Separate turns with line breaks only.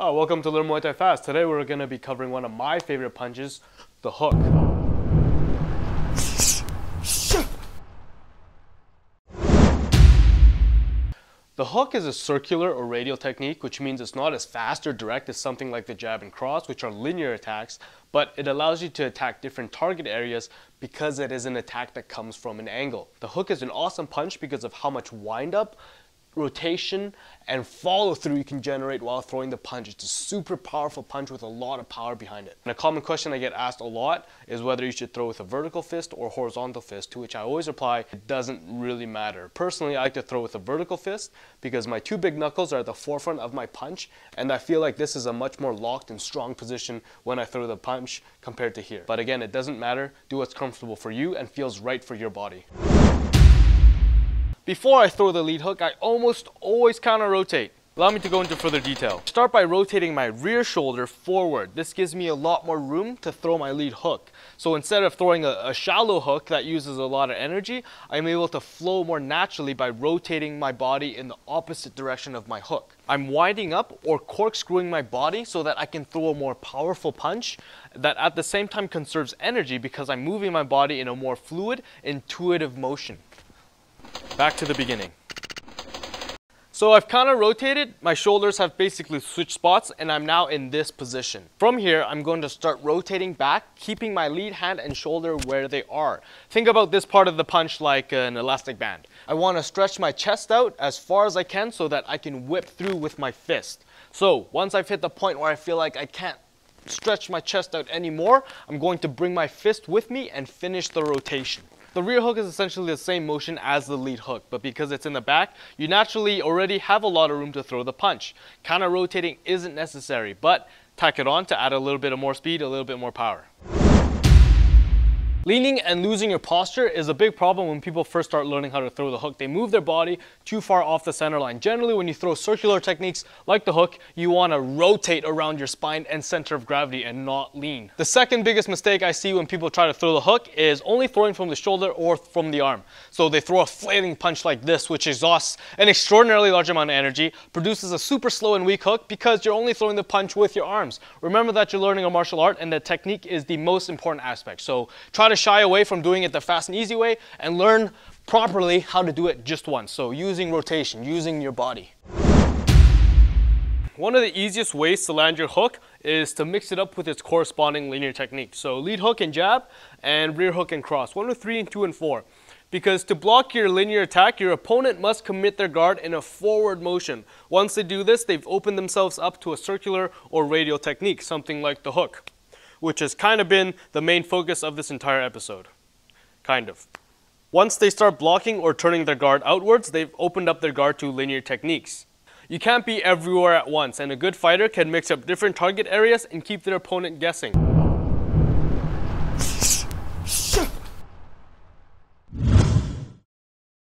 Oh, welcome to Learn Muay Thai Fast. Today we're going to be covering one of my favorite punches, the hook. The hook is a circular or radial technique, which means it's not as fast or direct as something like the jab and cross, which are linear attacks, but it allows you to attack different target areas because it is an attack that comes from an angle. The hook is an awesome punch because of how much wind-up, rotation, and follow-through you can generate while throwing the punch. It's a super powerful punch with a lot of power behind it. And a common question I get asked a lot is whether you should throw with a vertical fist or horizontal fist, to which I always reply, it doesn't really matter. Personally, I like to throw with a vertical fist because my two big knuckles are at the forefront of my punch, and I feel like this is a much more locked and strong position when I throw the punch compared to here. But again, it doesn't matter. Do what's comfortable for you and feels right for your body. Before I throw the lead hook, I almost always counter rotate. Allow me to go into further detail. Start by rotating my rear shoulder forward. This gives me a lot more room to throw my lead hook. So instead of throwing a shallow hook that uses a lot of energy, I'm able to flow more naturally by rotating my body in the opposite direction of my hook. I'm winding up or corkscrewing my body so that I can throw a more powerful punch that at the same time conserves energy because I'm moving my body in a more fluid, intuitive motion. Back to the beginning. So I've kind of rotated, my shoulders have basically switched spots, and I'm now in this position. From here, I'm going to start rotating back, keeping my lead hand and shoulder where they are. Think about this part of the punch like an elastic band. I want to stretch my chest out as far as I can so that I can whip through with my fist. So once I've hit the point where I feel like I can't stretch my chest out anymore, I'm going to bring my fist with me and finish the rotation. The rear hook is essentially the same motion as the lead hook, but because it's in the back, you naturally already have a lot of room to throw the punch. Counter rotating isn't necessary, but tack it on to add a little bit of more speed, a little bit more power. Leaning and losing your posture is a big problem when people first start learning how to throw the hook. They move their body too far off the center line. Generally, when you throw circular techniques like the hook, you want to rotate around your spine and center of gravity and not lean. The second biggest mistake I see when people try to throw the hook is only throwing from the shoulder or from the arm. So they throw a flailing punch like this, which exhausts an extraordinarily large amount of energy, produces a super slow and weak hook because you're only throwing the punch with your arms. Remember that you're learning a martial art and the technique is the most important aspect. So try to shy away from doing it the fast and easy way and learn properly how to do it just once. So using rotation, using your body. One of the easiest ways to land your hook is to mix it up with its corresponding linear technique. So lead hook and jab and rear hook and cross. 1 to 3 and 2 and 4. Because to block your linear attack, your opponent must commit their guard in a forward motion. Once they do this, they've opened themselves up to a circular or radial technique, something like the hook, which has kind of been the main focus of this entire episode. Kind of. Once they start blocking or turning their guard outwards, they've opened up their guard to linear techniques. You can't be everywhere at once, and a good fighter can mix up different target areas and keep their opponent guessing.